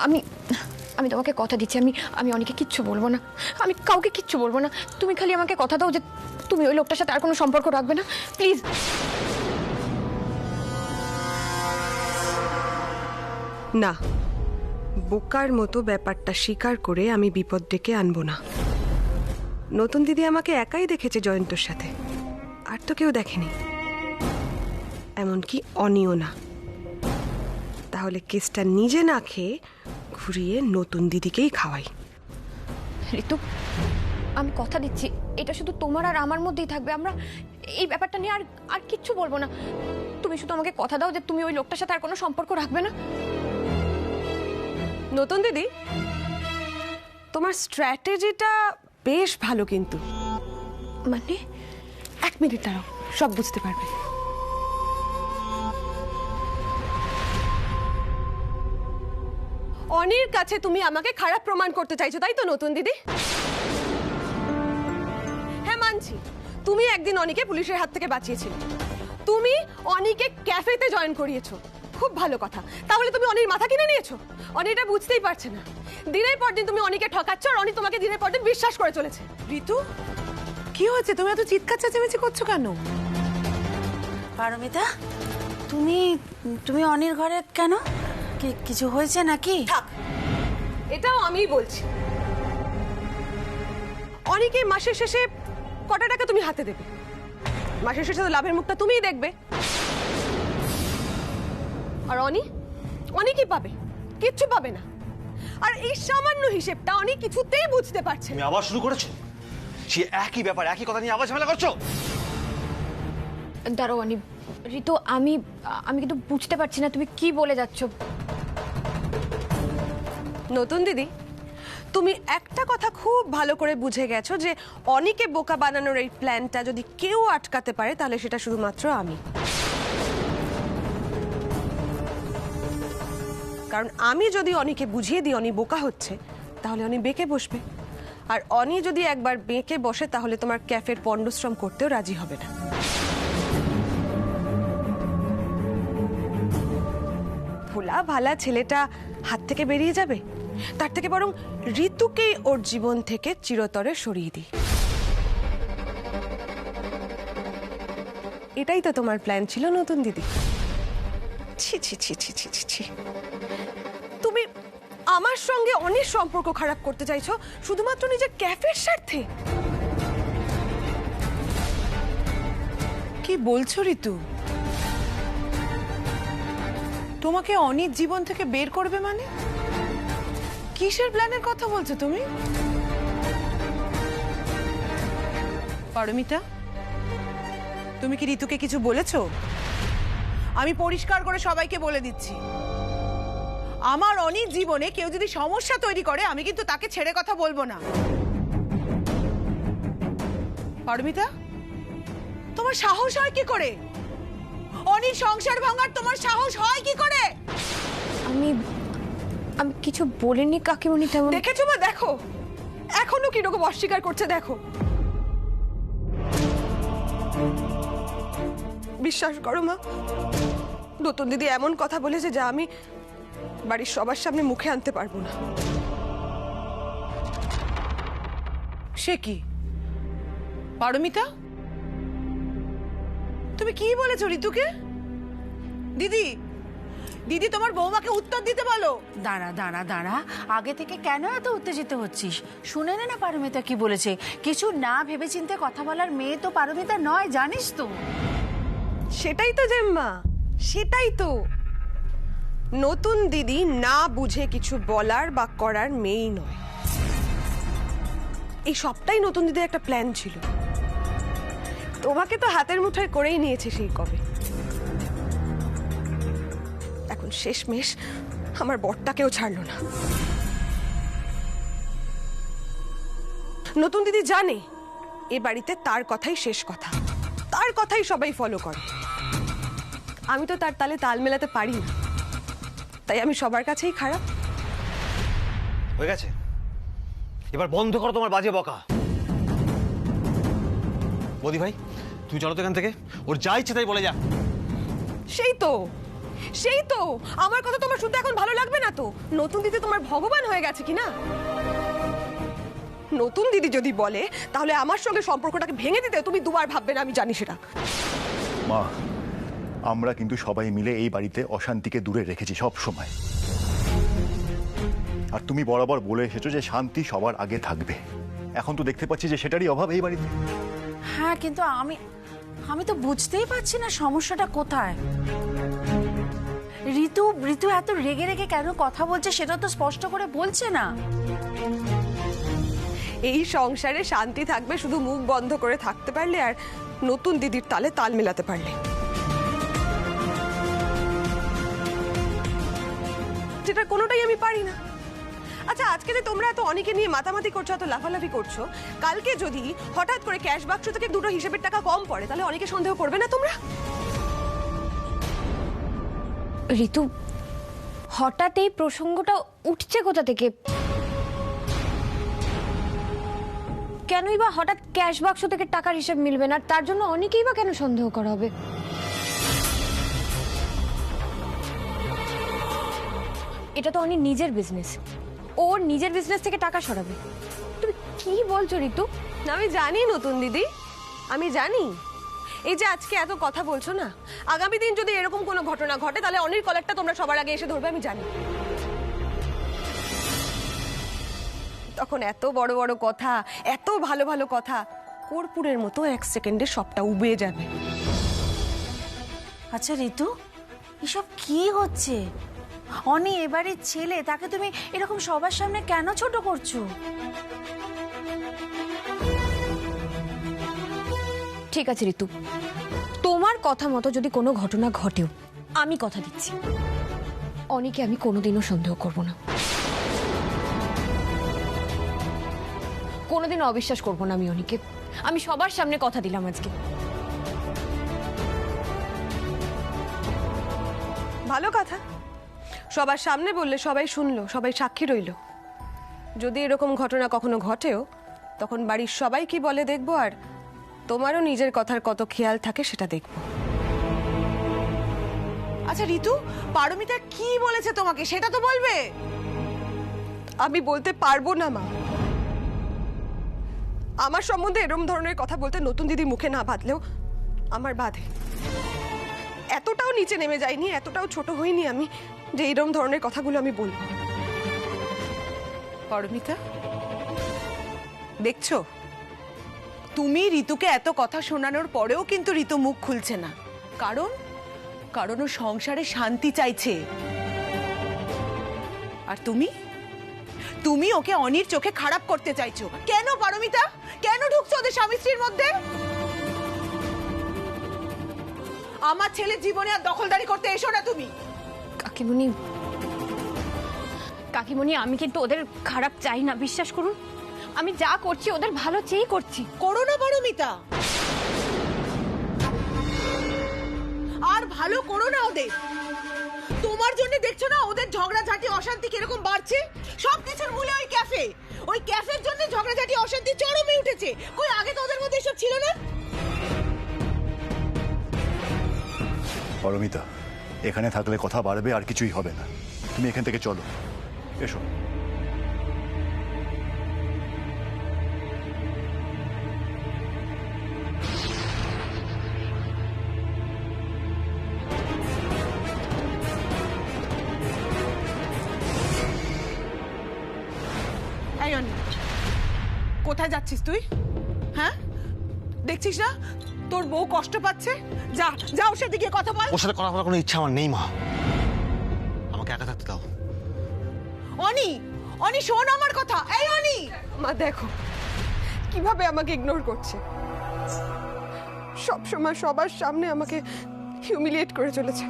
আমি আমি তোমাকে কথা দিচ্ছি, আমি আমি অনেকে কিচ্ছু বলবো না, আমি কাউকে কিচ্ছু বলবো না। তুমি খালি আমাকে কথা দাও যে তুমি ওই লোকটার সাথে আর কোনো সম্পর্ক রাখবে না, প্লিজ। না, বোকার মতো ব্যাপারটা স্বীকার করে আমি বিপদ ডেকে আনবো না। নতুন দিদি আমাকে একাই দেখেছে জয়ন্তর সাথে, আর তো কেউ দেখেনি, এমনকি অনিও না। তাহলে কেসটা নিজে না খেয়ে ঘুরিয়ে নতুন দিদিকেই খাওয়াই। ঋতু, আমি কথা দিচ্ছি এটা শুধু তোমার আর আমার মধ্যেই থাকবে, আমরা এই ব্যাপারটা নিয়ে আর আর কিচ্ছু বলবো না। তুমি শুধু আমাকে কথা দাও যে তুমি ওই লোকটার সাথে আর কোনো সম্পর্ক রাখবে না। নতুন দিদি, তোমার স্ট্র্যাটেজিটা বেশ ভালো, কিন্তু মানে 1 মিনিট দাঁড়াও, সব বুঝতে পারবে। অনির কাছে তুমি আমাকে খারাপ প্রমাণ করতে চাইছো, তাই তো নতুন দিদি? হ্যাঁ মানছি, তুমি একদিন অনিকে পুলিশের হাত থেকে বাঁচিয়েছিলে, তুমি অনিকে ক্যাফেতে জয়েন করিয়েছো, খুব ভালো কথা। তাহলে তুমি অনির মাথা কিনে নিয়েছো? অনি এটা বুঝতেই পারছে না। দিনের পর দিন তুমি অনিকে ঠকাচ্ছ, আর অনি তোমাকে দিনের পর দিন বিশ্বাস করে চলেছে। ঋতু, কি হয়েছে? তুমি এত চিৎকার চেঁচামেচি করছো কেন? পারমিতা, তুমি তুমি অনির ঘরে কেন? কিছু হয়েছে নাকি? থাক, এটাও আমিই বলছি। অনিকে মাসের শেষে কটা টাকা তুমি হাতে দেবে? মাসের শেষে তো লাভের মুখটা তুমিই দেখবে। আর অনি, অনি কি পাবে? কিচ্ছু পাবে না। আর এই সামান্য হিসেবটা অনি কিছুতেই বুঝতে পারছে না। তুমি আবার শুরু করেছো? সে একই ব্যাপার, একই কথা নিয়ে আবার ঝামেলা করছো? দাঁড়াও অনি, ঋতু, আমি আমি কিন্তু বুঝতে পারছি না তুমি কি বলে যাচ্ছ। নতুন দিদি, তুমি একটা কথা খুব ভালো করে বুঝে গেছো যে অনিকে বোকা বানানোর এই প্ল্যানটা যদি কেউ আটকাতে পারে তাহলে সেটা শুধুমাত্র আমি। কারণ আমি যদি অনিকে বুঝিয়ে দিই অনি বোকা হচ্ছে, তাহলে অনি বেঁকে বসবে। আর অনি যদি একবার বেঁকে বসে তাহলে তোমার ক্যাফের পণ্ডশ্রম করতেও রাজি হবে না। ভোলা ভালা ছেলেটা হাত থেকে বেরিয়ে যাবে, তার থেকে বরং ঋতুকেই ওর জীবন থেকে চিরতরে সরিয়ে দিই। এটাই তো তোমার প্ল্যান ছিল নতুন দিদি। ছি ছি ছি ছি ছি ছি ছি, তুমি আমার সঙ্গে অনেক সম্পর্ক খারাপ করতে চাইছো শুধুমাত্র নিজের ক্যাফের স্বার্থে। কি বলছো ঋতু? তোমাকে অনির জীবন থেকে বের করবে মানে? কিসের প্ল্যানের কথা বলছো তুমি? পারমিতা, তুমি কি ঋতুকে কিছু বলেছো? আমি পরিষ্কার করে সবাইকে বলে দিচ্ছি, আমার অনির জীবনে কেউ যদি সমস্যা তৈরি করে আমি কিন্তু তাকে ছেড়ে কথা বলবো না। পারমিতা, তোমার সাহস হয় কি করে? অনির সংসার ভাঙার তোমার সাহস হয় কি করে? আমি আমি কিছু বলিনি কাকিমণি। তেমন দেখেছো মা, দেখো এখনো কিরকম অস্বীকার করছে, দেখো। বিশ্বাস করো মা, নতুন দিদি এমন কথা বলেছে যা আমি বাড়ির সবার সামনে মুখে আনতে পারবো না। সে কি পারমিতা, তুমি কি বলেছো ঋতুকে? দিদি, দিদি তোমার বৌমাকে উত্তর দিতে বলো। দাঁড়া দাঁড়া দাঁড়া, আগে থেকে কেন এত উত্তেজিত হচ্ছিস? শুনে নে না পারমিতা কি বলেছে। কিছু না ভেবেচিন্তে কথা বলার মেয়ে তো পারমিতা নয়, জানিস তো। সেটাই তো জেম্মা, সেটাই তো। নতুন দিদি না বুঝে কিছু বলার বা করার মেয়েই নয়। এই সবটাই নতুন দিদির একটা প্ল্যান ছিল। তোমাকে তো হাতের মুঠোয় করেই নিয়েছে সেই কবে। এখন শেষমেশ আমার বরটাকেও ছাড়লো না। নতুন দিদি জানে এ বাড়িতে তার কথাই শেষ কথা, তার কথাই সবাই ফলো করে। আমি তো তার তালে তাল মেলাতে পারি না, তাই আমি সবার কাছেই খারাপ। হয়ে গেছে, এবার বন্ধ করো তোমার বাজে বকা। বৌদি ভাই, তুমি চলো তো এখান থেকে, ওর যা ইচ্ছে তাই বলে যা। সেই তো সেই তো, আমার কথা তোমার শুনতে এখন ভালো লাগবে না তো? নতুন দিদি তোমার ভগবান হয়ে গেছে কি না? নতুন দিদি যদি বলে তাহলে আমার সঙ্গে সম্পর্কটাকে ভেঙে দিতে তুমি দুবার ভাববে না, আমি জানি সেটা। মা, আমরা কিন্তু সবাই মিলে এই বাড়িতে অশান্তিকে দূরে রেখেছি সব সময়। আর তুমি বরাবর বলে এসেছো যে শান্তি সবার আগে থাকবে। এখন তো দেখতে পাচ্ছি যে সেটারই অভাব এই বাড়িতে। হ্যাঁ, কিন্তু আমি তো বুঝতেই পারছি না সমস্যাটা কোথায়। ঋতু এত রেগে রেগে কেন কথা বলছে সেটা তো স্পষ্ট করে বলছে না। এই সংসারে শান্তি থাকবে শুধু মুখ বন্ধ করে থাকতে পারলে আর নতুন দিদির তালে তাল মেলাতে পারলে। যেটা কোনোটাই আমি পারি না। আচ্ছা, আজকে যে তোমরা এত অনেকে নিয়ে মাতামাতি করছো, এত লাফালাফি করছো, কালকে যদি হঠাৎ করে ক্যাশ বাক্স থেকে দুটো হিসেবের টাকা কম পড়ে তাহলে অনেকে সন্দেহ করবে না তোমরা? ঋতু, হঠাৎ এই প্রসঙ্গটা উঠছে কোথা থেকে? কেনই বা হঠাৎ ক্যাশ বাক্স থেকে টাকার হিসাব মিলবে না, তার জন্য অনেকেই বা কেন সন্দেহ করা হবে? এটা তো অনেক নিজের বিজনেস, ওর নিজের বিজনেস থেকে টাকা সরাবে। তুমি কি বলছো ঋতু? আমি জানি নতুন দিদি, আমি জানি। এই যে আজকে এত কথা বলছো না, আগামী দিন যদি এরকম কোনো ঘটনা ঘটে তাহলে অনির কলারটা তোমরা সবার আগে এসে ধরবে, আমি জানি। তখন এত বড় বড় কথা, এত ভালো ভালো কথা কর্পূরের মতো এক সেকেন্ডে সবটা উবে যাবে। আচ্ছা ঋতু, এসব কি হচ্ছে? অনি এবারের ছেলে, তাকে তুমি এরকম সবার সামনে কেন ছোট করছো? ঠিক আছে ঋতু, তোমার কথা মতো যদি কোনো ঘটনা ঘটেও, আমি কথা দিচ্ছি অনিকে আমি কোনোদিনও সন্দেহ করব না, কোনোদিনও অবিশ্বাস করব না আমি অনিকে। আমি সবার সামনে কথা দিলাম আজকে। ভালো কথা, সবার সামনে বললে সবাই শুনলো, সবাই সাক্ষী রইল। যদি এরকম ঘটনা কখনো ঘটেও তখন বাড়ির সবাই কি বলে দেখবো, আর তোমারও নিজের কথার কত খেয়াল থাকে সেটা দেখবো। আচ্ছা ঋতু, পারমিতা কি বলেছে তোমাকে সেটা তো বলবে। আমি বলতে পারবো না মা। আমার সম্বন্ধে এরম ধরনের কথা বলতে নতুন দিদি মুখে না বাঁধলেও আমার বাধে। এতটাও নিচে নেমে যাইনি, এতটাও ছোট হইনি আমি যে এরম ধরনের কথাগুলো আমি বলবো। পারমিতা, দেখছো তুমি ঋতুকে এত কথা শোনানোর পরেও কিন্তু ঋতু মুখ খুলছে না। কারণ ও সংসারে শান্তি চাইছে। আর তুমি ওকে অনির চোখে খারাপ করতে চাইছো। কেন পারমিতা? কেন ঢুকছো ওদের স্বামী স্ত্রীর মধ্যে? আমার ছেলের জীবনে আর দখলদারি করতে এসো না তুমি। কাকিমণি, আমি কিন্তু ওদের খারাপ চাই না, বিশ্বাস করুন। আমি যা করছি ওদের ভালো চেয়েই করছি। করো না পারমিতা, আর ভালো করো না ওদের। তোমার জন্য দেখছো না ওদের ঝগড়াঝাটি অশান্তি কিরকম বাড়ছে। সবকিছুর মূলে ওই ক্যাফের জন্য ঝগড়াঝাটি অশান্তি চরমে উঠেছে। কই আগে তো ওদের মধ্যে এসব ছিল না। পারমিতা, এখানে থাকলে কথা বাড়বে আর কিছুই হবে না। তুমি এখান থেকে চলো, এসো। এই অনি, কোথায় যাচ্ছিস তুই? হ্যাঁ, দেখছিস না তোর বউ কষ্ট পাচ্ছে? যা ওর সাথে গিয়ে কথা বল। ওর সাথে কথা বলার কোনো ইচ্ছা আমার নেই মা, আমাকে একা থাকতে দাও। অনি শোন আমার কথা। এই অনি, মা দেখো কিভাবে আমাকে ইগনোর করছে, সব সময় সবার সামনে আমাকে হিউমিলিয়েট করে চলেছে।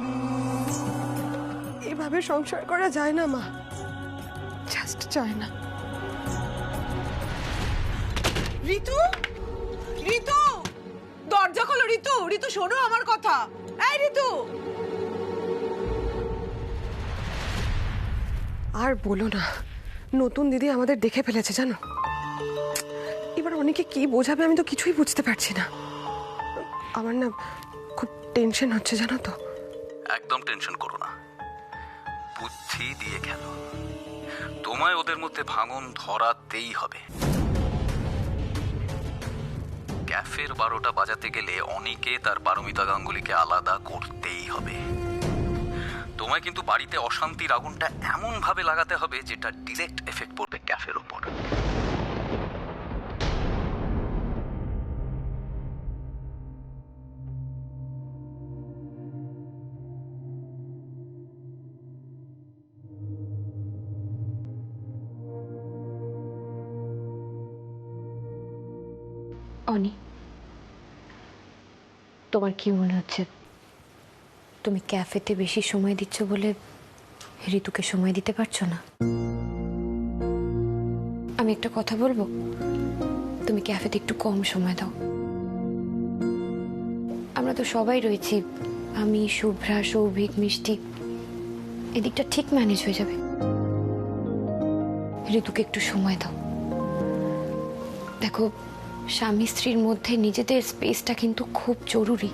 এভাবে সংসার করা যায় না মা, জাস্ট যায় না। ঋতু, দরজা খোলো। ঋতু শোনো আমার কথা। এই ঋতু। আর বলো না, নতুন দিদি আমাদের দেখে ফেলেছে জানো। এবার অনেকে কি বোঝাবে আমি তো কিছুই বুঝতে পারছি না। আমার না খুব টেনশন হচ্ছে জানো তো। একদম টেনশন করো না, বুদ্ধি দিয়ে খেলো। তোমায় ওদের মধ্যে ভাঙন ধরাতেই হবে। ক্যাফের 12টা বাজাতে গেলে অনিকে তার পারমিতা গাঙ্গুলিকে আলাদা করতেই হবে। তোমায় কিন্তু বাড়িতে অশান্তির আগুনটা এমন ভাবে লাগাতে হবে যেটা ডিরেক্ট এফেক্ট পড়বে ক্যাফের ওপর। অনি, তোমার কি মনে হচ্ছে তুমি ক্যাফেতে বেশি সময় দিচ্ছ বলে ঋতুকে সময় দিতে পারছো না? আমি একটা কথা বলবো, তুমি ক্যাফেতে একটু কম সময় দাও। আমরা তো সবাই রয়েছি, আমি, শুভ্রা, সৌভিক, মিষ্টি, এদিকটা ঠিক ম্যানেজ হয়ে যাবে। ঋতুকে একটু সময় দাও। দেখো, স্বামী স্ত্রীর মধ্যে নিজেদের স্পেসটা কিন্তু খুব জরুরি।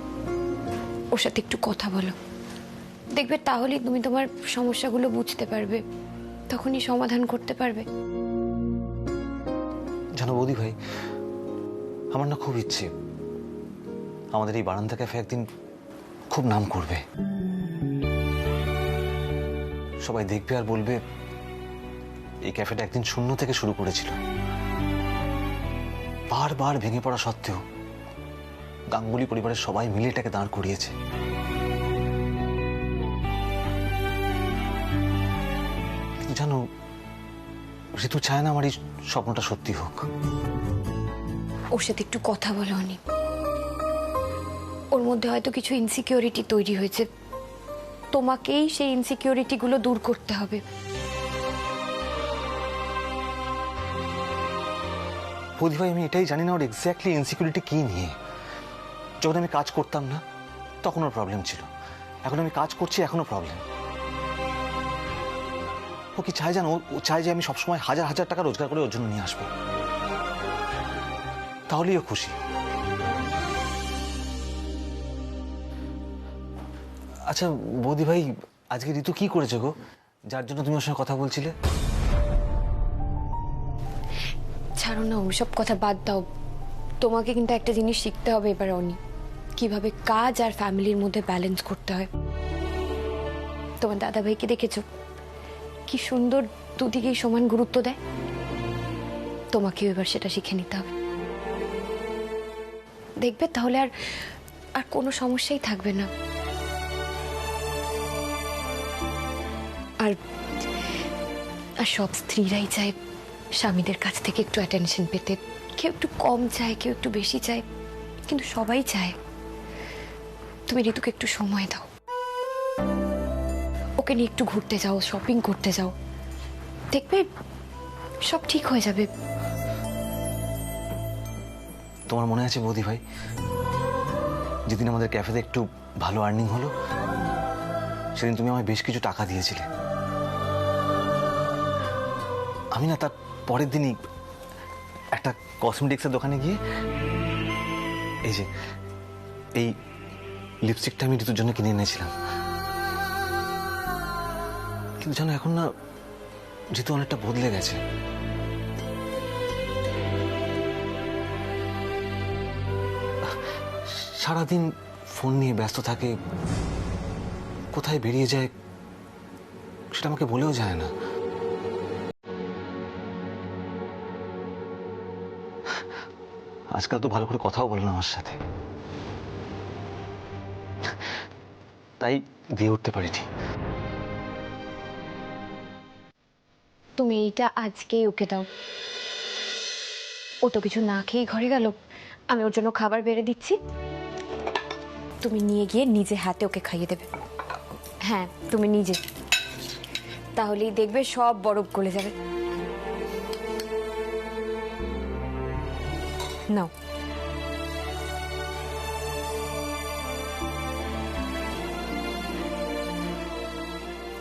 ওর সাথে একটু কথা বলো, দেখবে তাহলেই তুমি তোমার সমস্যাগুলো বুঝতে পারবে, তখনই সমাধান করতে পারবে। জানো বৌদি ভাই, আমার না খুব ইচ্ছে আমাদের এই বারান্দা ক্যাফে একদিন খুব নাম করবে। সবাই দেখবে আর বলবে এই ক্যাফেটা একদিন শূন্য থেকে শুরু করেছিল। বারবার ভেঙে পড়া সত্ত্বেও গাঙ্গুলি পরিবারের সবাই মিলে এটাকে দাঁড় করিয়েছে। কিন্তু জানো, ঋতু চায় না আমার এই স্বপ্নটা সত্যি হোক। ওর সাথে একটু কথা বলো অনি। ওর মধ্যে হয়তো কিছু ইনসিকিউরিটি তৈরি হয়েছে, তোমাকেই সেই ইনসিকিউরিটি গুলো দূর করতে হবে। বৌদি ভাই, আমি এটাই জানি না ওর এক্স্যাক্টলি ইনসিকিউরিটি কি নিয়ে। যখন আমি কাজ করতাম না তখন ওর প্রবলেম ছিল, এখন আমি কাজ করছি এখনো প্রবলেম। ও কি চায় জানো, ও চায় যে আমি সবসময় হাজার হাজার টাকা রোজগার করে ওর জন্য নিয়ে আসবো, তাহলেই ও খুশি। আচ্ছা বৌদি ভাই, আজকে ঋতু কি করেছে গো যার জন্য তুমি ওর সঙ্গে কথা বলছিলে? ছাড়ো না, ওসব কথা বাদ দাও। তোমাকে কিন্তু একটা জিনিস শিখতে হবে এবার অনি, কিভাবে কাজ আর ফ্যামিলির মধ্যে ব্যালেন্স করতে হয়। তোমার দাদা ভাইকে দেখেছো কি সুন্দর দুদিকেই সমান গুরুত্ব দেয়। তোমাকেও এবার সেটা শিখে নিতে হবে, দেখবে তাহলে আর আর কোনো সমস্যাই থাকবে না। আর আর সব স্ত্রীরাই চায় স্বামীদের কাছ থেকে একটু অ্যাটেনশন পেতে। কেউ একটু কম চায়, কেউ একটু বেশি চায়, কিন্তু সবাই চায়। তুমি ঋতুকে একটু সময় দাও, ওকে নিয়ে একটু ঘুরতে যাও, শপিং করতে যাও, দেখবে সব ঠিক হয়ে যাবে। তোমার মনে আছে বৌদি ভাই, যেদিন আমাদের ক্যাফেতে একটু ভালো আর্নিং হলো, সেদিন তুমি আমায় বেশ কিছু টাকা দিয়েছিলে। আমি না তার পরের দিনই একটা কসমেটিক্সের দোকানে গিয়ে এই যে এই লিপস্টিকটা আমি ঋতুর জন্য কিনে এনেছিলাম। কিন্তু জানো, এখন না ঋতু অনেকটা বদলে গেছে। সারাদিন ফোন নিয়ে ব্যস্ত থাকে, কোথায় বেরিয়ে যায় সেটা আমাকে বলেও যায় না। আজকাল তো ভালো করে কথাও বলে না আমার সাথে, তাই দিয়ে উঠতে পারিনি। তুমি এইটা আজকেই ওকে দাও। ও তো কিছু না খেয়ে ঘরে গেল, আমি ওর জন্য খাবার বেড়ে দিচ্ছি, তুমি নিয়ে গিয়ে নিজে হাতে ওকে খাইয়ে দেবে। হ্যাঁ, তুমি নিজে, তাহলেই দেখবে সব বরফ গলে যাবে। নাও।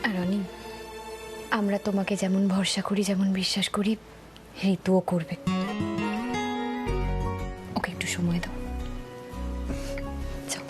আর অনি, আমরা তোমাকে যেমন ভরসা করি, যেমন বিশ্বাস করি, ঋতুও করবে। ওকে একটু সময় দাও। যাও।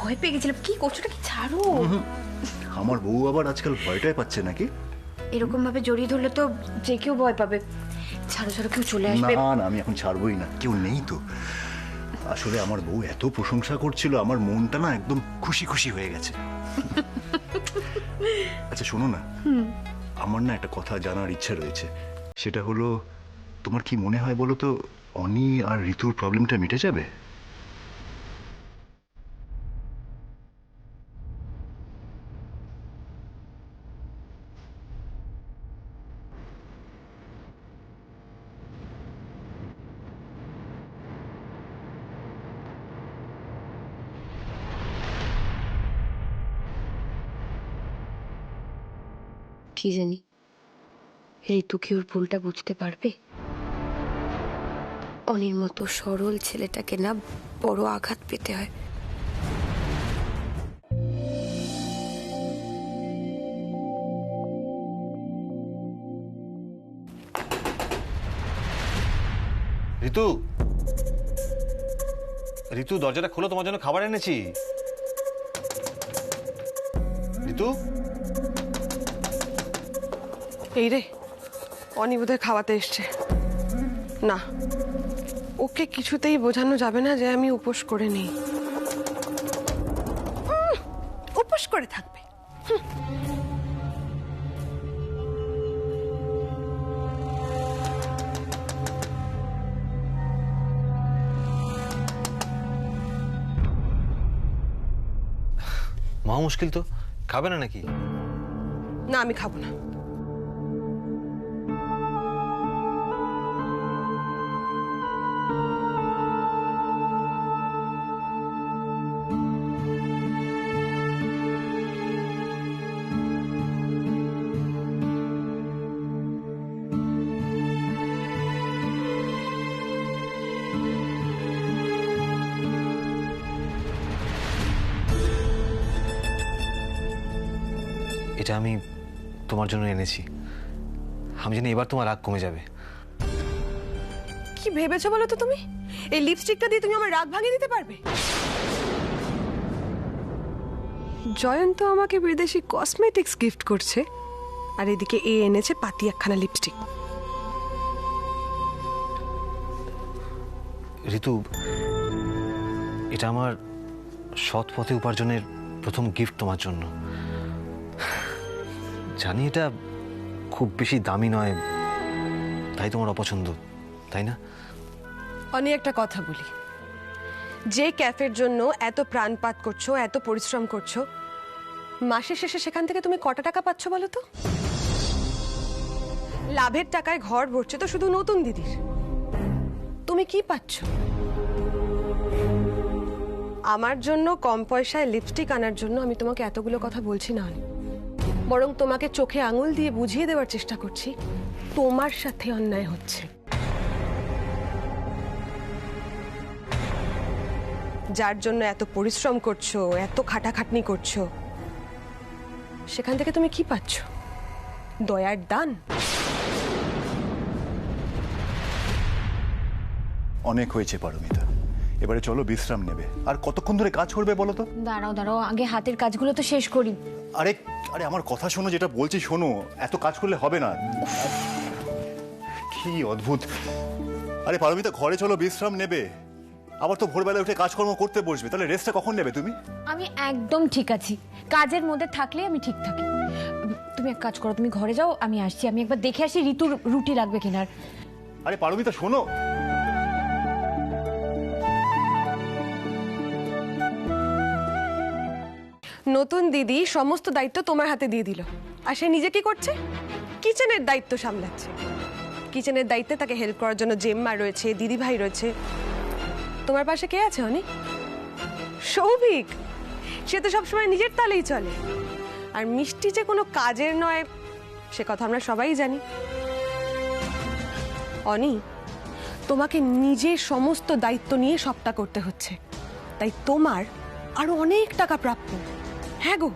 ভয় পেয়ে গেছিলাম। কি করছোটা কি, ছাড়ো। আমার বউ আবার আজকাল ভয়টাই পাচ্ছে নাকি? এরকম ভাবে জড়িয়ে ধরলে তো যে কেউ ভয় পাবে। ছাড়ো ছাড়ো, কেউ চলে আসবে। না না, আমি এখন ছাড়বই না, কেউ নেই তো। আসলে আমার বউ এত প্রশংসা করছিল, আমার মনটা না একদম খুশি খুশি হয়ে গেছে। আচ্ছা শোনো না, আমার না একটা কথা জানার ইচ্ছে রয়েছে। সেটা হলো, তোমার কি মনে হয় বলো তো, অনি আর ঋতুর প্রবলেমটা মিটে যাবে? কি জানি, ঋতু কি ওর ভুলটা বুঝতে পারবে? অনির মতো সরল ছেলেটাকে না বড় আঘাত পেতে হয়। ঋতু, ঋতু দরজাটা খোলো, তোমার জন্য খাবার এনেছি। ঋতু, এই রে, অনি বোধহয় খাওয়াতে এসছে। না, ওকে কিছুতেই বোঝানো যাবে না যে আমি উপোস করে নেই। উপোস করে থাকবে। মহা মুশকিল তো, খাবে না নাকি? না, আমি খাবো না। এটা আমি তোমার জন্য এনেছি। আমি জানি এবার তোমার রাগ কমে যাবে। কি ভেবেছো বলো তো তুমি? এই লিপস্টিকটা দিয়ে তুমি আমার রাগ ভাঙিয়ে দিতে পারবে? জয়ন্ত আমাকে বিদেশি কসমেটিক্স গিফট করছে, আর এদিকে এ এনেছে পাতি একখানা লিপস্টিক। ঋতু, এটা আমার সৎ পথে উপার্জনের প্রথম গিফট তোমার জন্য। জানি এটা খুব বেশি দামি নয়, তাই তোমার অপছন্দ, তাই না? অনি, একটা কথা বলি, যে ক্যাফের জন্য এত প্রাণপাত করছো, এত পরিশ্রম করছো, মাসের শেষে সেখান থেকে তুমি কত টাকা পাচ্ছ বলো তো? লাভের টাকায় ঘর ভরছে তো শুধু নতুন দিদির। তুমি কি পাচ্ছ? আমার জন্য কম পয়সায় লিপস্টিক আনার জন্য আমি তোমাকে এতগুলো কথা বলছি না, বরং তোমাকে চোখে আঙুল দিয়ে বুঝিয়ে দেওয়ার চেষ্টা করছি তোমার সাথে অন্যায় হচ্ছে। যার জন্য এত পরিশ্রম করছো, এত খাটাখাটনি করছো, সেখান থেকে তুমি কি পাচ্ছ? দয়ার দান? অনেক হয়েছে পারমিতা, এবারে চলো বিশ্রাম নেবে। আর কতক্ষণ ধরে কাজ করবে বলো তো? দাঁড়াও দাঁড়াও, আগে হাতের কাজগুলো তো শেষ করি। আরে আরে আমার কথা শোনো, যেটা বলছি শোনো, এত কাজ করলে হবে না। কি অদ্ভুত। আরে পারমিতা, ঘরে চলো, বিশ্রাম নেবে। আবার তো ভোরবেলা উঠে কাজকর্ম করতে বসবে, তাহলে রেস্টটা কখন নেবে তুমি? আমি একদম ঠিক আছি, কাজের মধ্যে থাকলে আমি ঠিক থাকি। তুমি এক কাজ করো, তুমি ঘরে যাও, আমি আসছি। আমি একবার দেখে আসি ঋতুর রুটি লাগবে কিনার। আরে পারমিতা শোনো। নতুন দিদি সমস্ত দায়িত্ব তোমার হাতে দিয়ে দিল, আর সে নিজে কি করছে? কিচেনের দায়িত্ব সামলাচ্ছে। কিচেনের দায়িত্বে তাকে হেল্প করার জন্য জেম্মা রয়েছে, দিদি ভাই রয়েছে। তোমার পাশে কে আছে অনি? সৌভিক। সে তো সবসময় নিজের তালেই চলে। আর মিষ্টি যে কোনো কাজের নয়, সে কথা আমরা সবাই জানি। অনি, তোমাকে নিজের সমস্ত দায়িত্ব নিয়ে সবটা করতে হচ্ছে, তাই তোমার আরো অনেক টাকা প্রাপ্য। হ্যাঁ গো,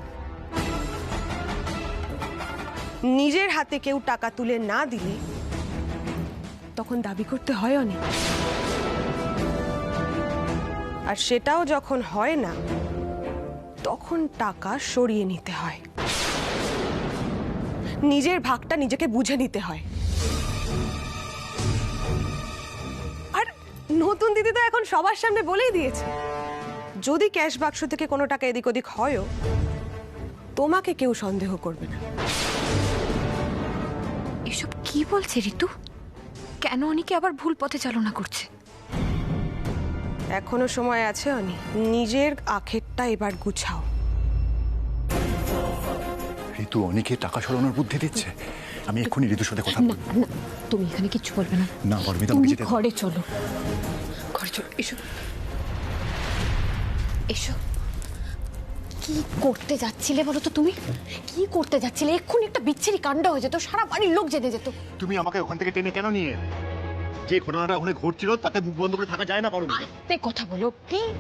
নিজের হাতে কেউ টাকা তুলে না দিলে তখন দাবি করতে হয় অনেক। আর সেটাও যখন হয় না, তখন টাকা সরিয়ে নিতে হয়, নিজের ভাগটা নিজেকে বুঝে নিতে হয়। আর নতুন দিদি তো এখন সবার সামনে বলেই দিয়েছে, যদি ক্যাশ বাক্স থেকে কোনো টাকা এদিক ওদিক হয়ও, তোমাকে কেউ সন্দেহ করবে না। এসব কি বলছে ঋতু? কেন অনেকে আবার ভুল পথে চালনা করছে? এখনো সময় আছে অনি, নিজের আখেরটা এবার গুছাও। ঋতু অনেকে টাকা সরানোর বুদ্ধি দিচ্ছে। আমি এক্ষুনি ঋতুর সাথে কথা না বলবো। না, তুমি এখানে কিচ্ছু বলবে না। না পারমিতা, তুমি আমাকে যেতে দাও। ঘরে চলো, ঘরে চলো, এসো এসো। কি করতে যাচ্ছিলে বলো তো? তুমি কি করতে যাচ্ছিলে? এক্ষুনি একটা বিচ্ছিরি কাণ্ড হয়ে যেত, সারা বাড়ির লোক জেনে যেত। তুমি আমাকে ওখান থেকে টেনে কেন নিয়ে এলে? যে ঘটনাটা ওখানে ঘটছিল তাতে মুখ বন্ধ করে থাকা যায় না পারমিতা। আস্তে কথা বলো প্লিজ।